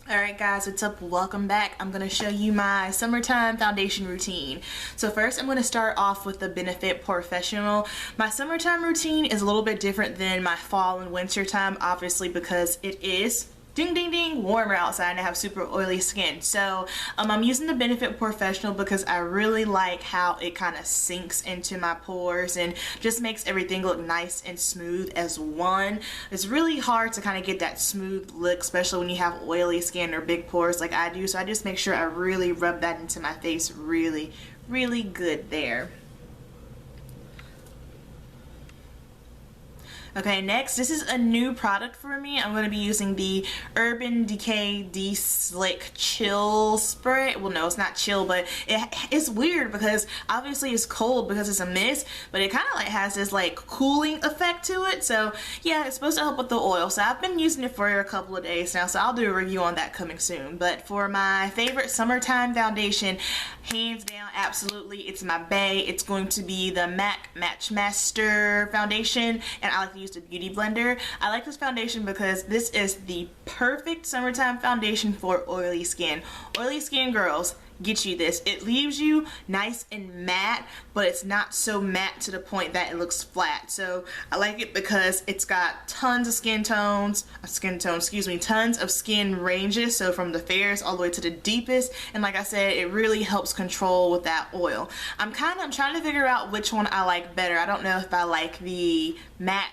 Alright guys, what's up? Welcome back. I'm going to show you my summertime foundation routine. So first I'm going to start off with the Benefit Professional. My summertime routine is a little bit different than my fall and winter time, obviously because it is ding ding ding warmer outside and I have super oily skin. So I'm using the Benefit Professional because I really like how it kind of sinks into my pores and just makes everything look nice and smooth as one. It's really hard to kind of get that smooth look, especially when you have oily skin or big pores like I do. So I just make sure I really rub that into my face really good there. Okay, next, this is a new product for me. I'm going to be using the Urban Decay de-slik chill spray. Well, no, it's not chill, but it's weird because obviously it's cold because it's a mist, but it kind of like has this like cooling effect to it. So yeah, it's supposed to help with the oil. So I've been using it for a couple of days now, so I'll do a review on that coming soon. But for my favorite summertime foundation, hands down, absolutely, it's my bae. It's going to be the MAC Match Master foundation, and I like to use the Beauty Blender. I like this foundation because this is the perfect summertime foundation for oily skin. Oily skin girls, get you this. It leaves you nice and matte, but it's not so matte to the point that it looks flat. So I like it because it's got tons of tons of skin ranges, so from the fairest all the way to the deepest, and like I said, it really helps control with that oil. I'm trying to figure out which one I like better. I don't know if I like the MAC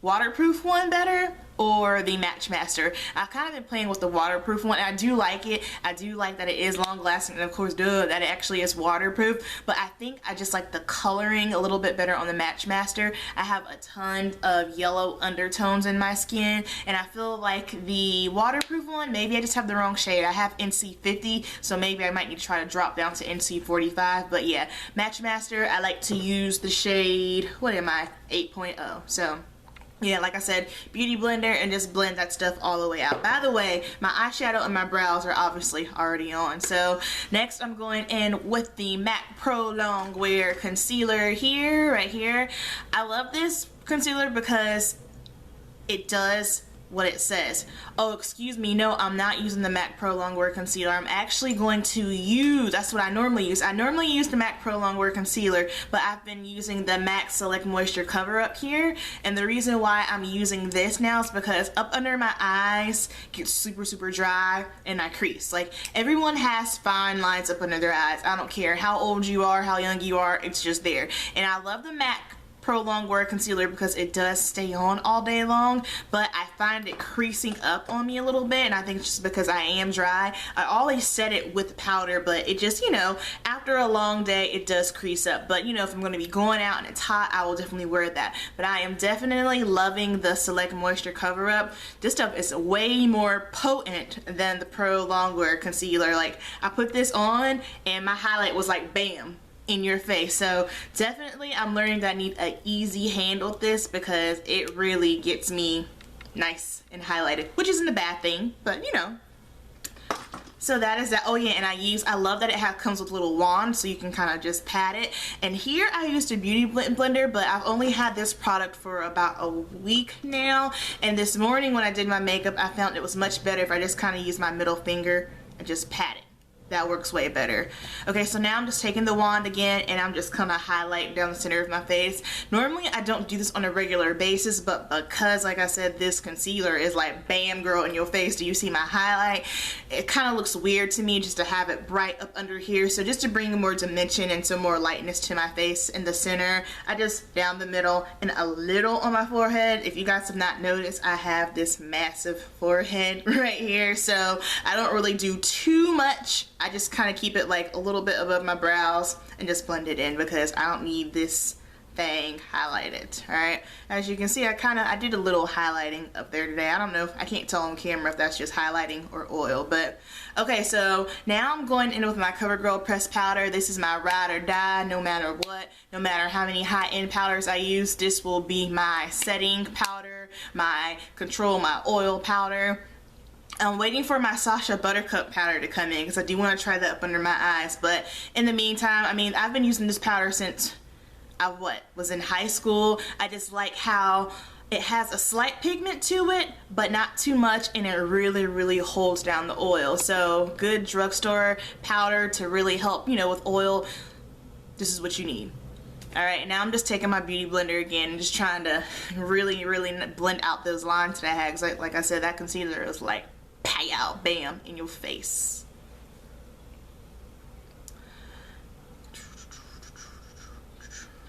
waterproof one better or the Match Master. I've kind of been playing with the waterproof one, and I do like it. I do like that it is long lasting, and of course that it actually is waterproof, but I think I just like the coloring a little bit better on the Match Master. I have a ton of yellow undertones in my skin, and I feel like the waterproof one, maybe I just have the wrong shade. I have NC50, so maybe I might need to try to drop down to NC45, but yeah, Match Master, I like to use the shade, what am I, 8.0, so yeah, like I said, Beauty Blender, and just blend that stuff all the way out. By the way, my eyeshadow and my brows are obviously already on. So next I'm going in with the MAC Pro Long Wear Concealer here, right here. I love this concealer because it does what it says. Oh, excuse me, no, I'm not using the MAC Pro Longwear Concealer. I'm actually going to use, that's what I normally use. I normally use the MAC Pro Longwear Concealer, but I've been using the MAC Select Moisture Cover Up here, and the reason why I'm using this now is because up under my eyes gets super dry and I crease. Like, everyone has fine lines up under their eyes. I don't care how old you are, how young you are, it's just there. And I love the MAC Pro Longwear Concealer because it does stay on all day long, but I find it creasing up on me a little bit, and I think it's just because I am dry. I always set it with powder, but it just, you know, after a long day it does crease up. But you know, if I'm going to be going out and it's hot, I will definitely wear that. But I am definitely loving the Select Moisture Cover Up. This stuff is way more potent than the Pro Longwear Concealer. Like, I put this on and my highlight was like bam in your face. So definitely I'm learning that I need an easy handle with this because it really gets me nice and highlighted, which isn't a bad thing, but you know. So that is that. Oh yeah, and I love that it comes with a little wand so you can kind of just pat it. And here I used a Beauty Blender, but I've only had this product for about a week now, and this morning when I did my makeup I found it was much better if I just kind of use my middle finger and just pat it. That works way better. Okay, so now I'm just taking the wand again and I'm just kind of highlighting down the center of my face. Normally I don't do this on a regular basis, but because, like I said, this concealer is like bam girl in your face, do you see my highlight? It kind of looks weird to me just to have it bright up under here. So just to bring more dimension and some more lightness to my face in the center, I just down the middle and a little on my forehead. If you guys have not noticed, I have this massive forehead right here, so I don't really do too much. I just kind of keep it like a little bit above my brows and just blend it in because I don't need this thing highlighted. Alright, as you can see, I did a little highlighting up there today. I don't know, I can't tell on camera if that's just highlighting or oil, but okay, so now I'm going in with my Covergirl pressed powder. This is my ride or die, no matter what, no matter how many high-end powders I use. This will be my setting powder, my control, my oil powder. I'm waiting for my Sacha Buttercup powder to come in because I do want to try that up under my eyes. But in the meantime, I mean, I've been using this powder since I was in high school. I just like how It has a slight pigment to it, but not too much, and it really holds down the oil. So good drugstore powder to really help, you know, with oil. This is what you need. Alright, now I'm just taking my beauty blender again and just trying to really blend out those lines that I had. Like I said, that concealer is like pow, bam, in your face.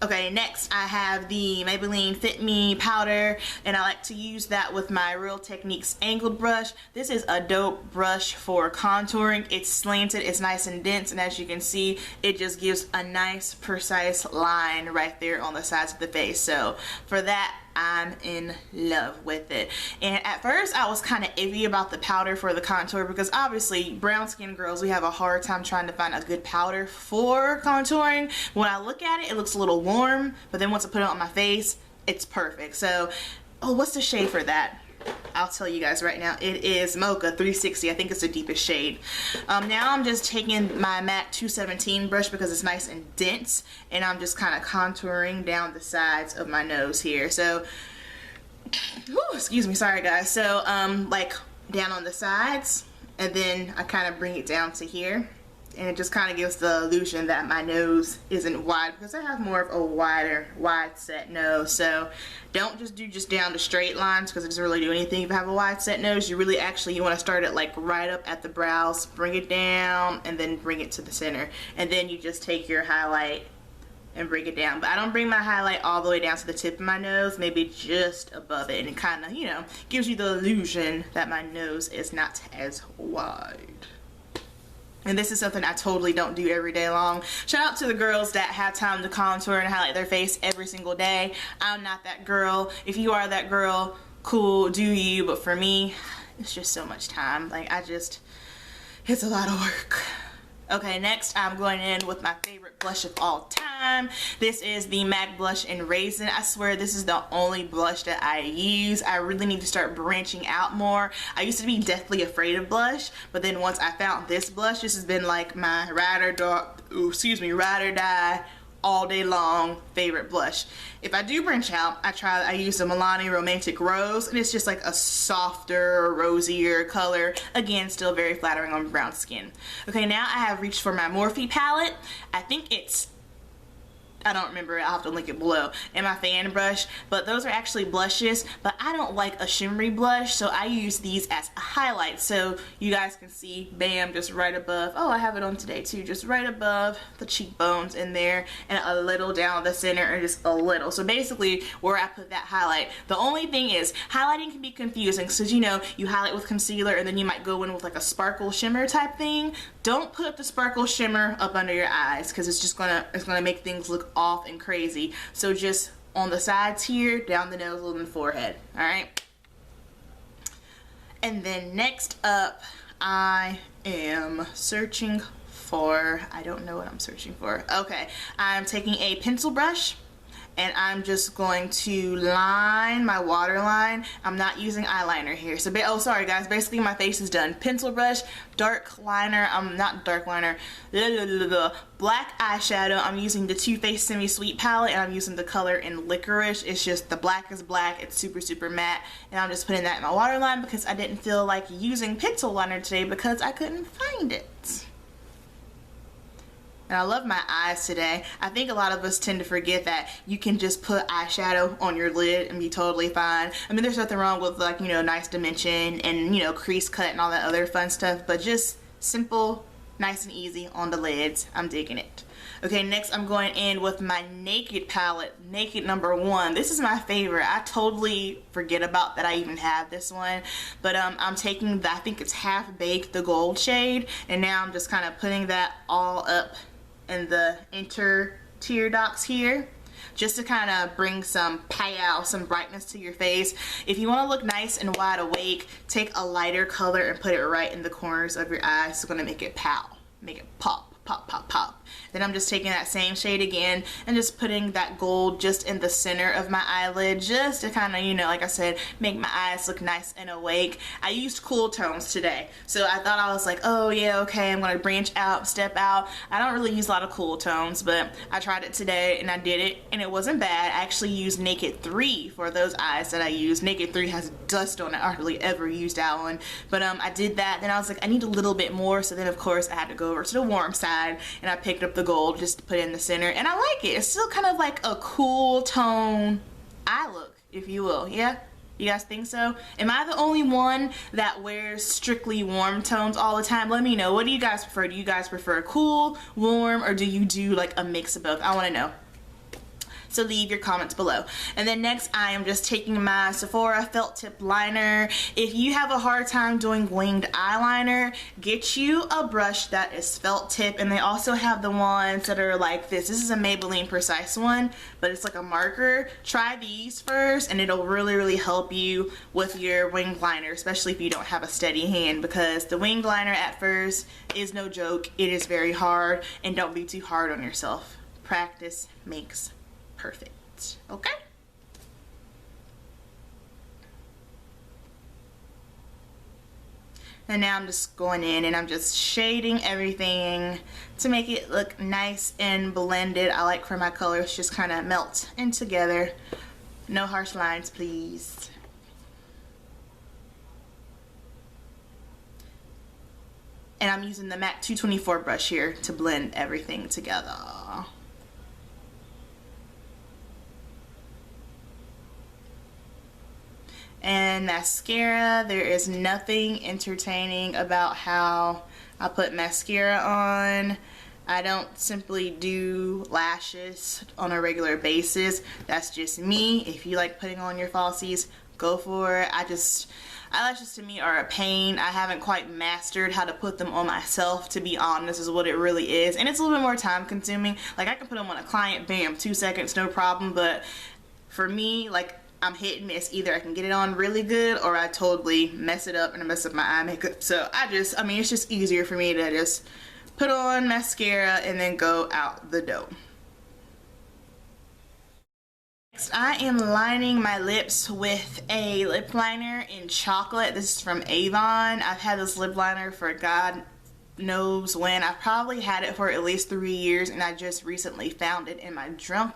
Okay, next I have the Maybelline Fit Me powder, and I like to use that with my Real Techniques angled brush. This is a dope brush for contouring. It's slanted, it's nice and dense, and as you can see, it just gives a nice precise line right there on the sides of the face. So for that, I'm in love with it. And at first I was kind of iffy about the powder for the contour, because obviously brown skin girls, we have a hard time trying to find a good powder for contouring. When I look at it, it looks a little warm, but then once I put it on my face, it's perfect. So, oh, what's the shade for that? I'll tell you guys right now. It is Mocha 360. I think it's the deepest shade. Now I'm just taking my MAC 217 brush because it's nice and dense, and I'm just kind of contouring down the sides of my nose here. So, excuse me, sorry guys. So, like down on the sides, and then I kind of bring it down to here. And it just kind of gives the illusion that my nose isn't wide, because I have more of a wide set nose. So don't just do down to straight lines, because it doesn't really do anything if you have a wide set nose. You really you want to start it like right up at the brows, bring it down, and then bring it to the center. And then you just take your highlight and bring it down. But I don't bring my highlight all the way down to the tip of my nose, maybe just above it. And it kind of, you know, gives you the illusion that my nose is not as wide. And this is something I totally don't do every day long. Shout out to the girls that have time to contour and highlight their face every single day. I'm not that girl. If you are that girl, cool, do you. But for me, it's just so much time. Like, it's a lot of work. Okay, next I'm going in with my favorite blush of all time. This is the MAC blush in Razin. I swear this is the only blush that I use. I really need to start branching out more. I used to be deathly afraid of blush, but then once I found this blush, this has been like my ride or die all day long favorite blush. If I do branch out, I use the Milani Romantic Rose, and it's just like a softer, rosier color. Again, still very flattering on brown skin. Okay, now I have reached for my Morphe palette. I think it's, I don't remember it, I'll have to link it below, and my fan brush, but those are actually blushes, but I don't like a shimmery blush, so I use these as a highlight. So you guys can see, bam, just right above, oh, I have it on today too, just right above the cheekbones in there, and a little down the center, and just a little. So basically where I put that highlight. The only thing is, highlighting can be confusing, because you know, you highlight with concealer and then you might go in with like a sparkle shimmer type thing. Don't put the sparkle shimmer up under your eyes, because it's gonna make things look off and crazy. So just on the sides here, down the nose, a little in the forehead. Alright? And then next up, I am searching for, I don't know what I'm searching for. Okay, I'm taking a pencil brush, and I'm just going to line my waterline. I'm not using eyeliner here. So, oh, sorry guys, basically my face is done. Pencil brush, dark liner, not dark liner, black eyeshadow. I'm using the Too Faced Semi Sweet palette, and I'm using the color in Licorice. It's just, the black is black, it's super matte, and I'm just putting that in my waterline because I didn't feel like using pencil liner today because I couldn't find it. And I love my eyes today. I think a lot of us tend to forget that you can just put eyeshadow on your lid and be totally fine. I mean, there's nothing wrong with, like, you know, nice dimension and, you know, crease cut and all that other fun stuff, but just simple, nice and easy on the lids. I'm digging it. Okay, next I'm going in with my Naked palette, Naked #1. This is my favorite. I totally forget about that I even have this one, but I'm taking the, I think it's Half Baked, the gold shade, and now I'm just kind of putting that all up in the inner tear ducts here, just to kind of bring some pow, some brightness to your face. If you want to look nice and wide awake, take a lighter color and put it right in the corners of your eyes. It's going to make it pow, make it pop, pop, pop, pop. Then I'm just taking that same shade again and just putting that gold just in the center of my eyelid, just to kind of, you know, like I said, make my eyes look nice and awake. I used cool tones today, so I thought, I was like, oh yeah, okay, I'm gonna branch out, step out. I don't really use a lot of cool tones, but I tried it today and I did it and it wasn't bad. I actually used Naked 3 for those eyes that I use. Naked 3 has dust on it. I hardly ever used that one, but I did that. Then I was like, I need a little bit more, so then of course I had to go over to the warm side and I picked up the gold just to put it in the center, and I like it. It's still kind of like a cool tone eye look, if you will. Yeah, you guys think so? Am I the only one that wears strictly warm tones all the time? Let me know. What do you guys prefer? Do you guys prefer cool, warm, or do you do like a mix of both? I want to know. So leave your comments below. And then next, I am just taking my Sephora felt tip liner. If you have a hard time doing winged eyeliner, get you a brush that is felt tip. And they also have the ones that are like this. This is a Maybelline Precise one, but it's like a marker. Try these first and it'll really help you with your winged liner, especially if you don't have a steady hand, because the winged liner at first is no joke. It is very hard, and don't be too hard on yourself. Practice makes perfect. Okay? And now I'm just going in and I'm just shading everything to make it look nice and blended. I like for my colors just kind of melt in together. No harsh lines, please. And I'm using the MAC 224 brush here to blend everything together. And mascara, there is nothing entertaining about how I put mascara on. I don't simply do lashes on a regular basis. That's just me. If you like putting on your falsies, go for it. Eyelashes to me are a pain. I haven't quite mastered how to put them on myself, to be honest, is what it really is. And it's a little bit more time consuming. Like, I can put them on a client, bam, 2 seconds, no problem. But for me, like, I'm hit and miss. Either I can get it on really good or I totally mess it up and I mess up my eye makeup. So I mean, it's just easier for me to just put on mascara and then go out the door. Next, I am lining my lips with a lip liner in chocolate. This is from Avon. I've had this lip liner for God knows when. I've probably had it for at least 3 years, and I just recently found it in my drunk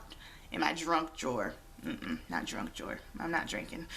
drawer. Not drunk drawer. I'm not drinking.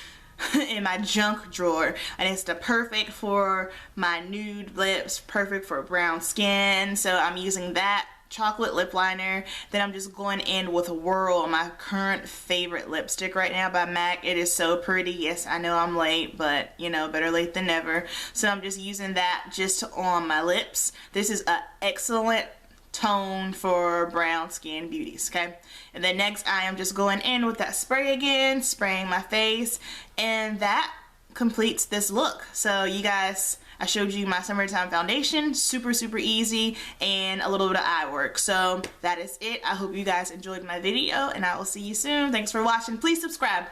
In my junk drawer, and it's the perfect for my nude lips, perfect for brown skin. So I'm using that chocolate lip liner. Then I'm just going in with Whirl, my current favorite lipstick right now by MAC. It is so pretty. Yes, I know I'm late, but you know, better late than never. So I'm just using that just on my lips. This is an excellent tone for brown skin beauties, okay? And then next, I am just going in with that spray again, spraying my face, and that completes this look. So you guys, I showed you my summertime foundation, super easy, and a little bit of eye work. So that is it. I hope you guys enjoyed my video, and I will see you soon. Thanks for watching. Please subscribe.